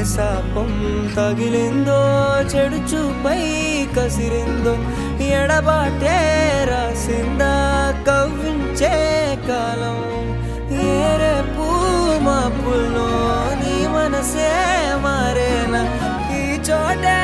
శాపం తగిలిందో, చెడు చూపై కసిరిందో, ఎడబాటే రాసిందా కవ్వించే కాలం. ఏరే పూమాపుల్లో నీ మనసే మారేనా, ఈ చోటే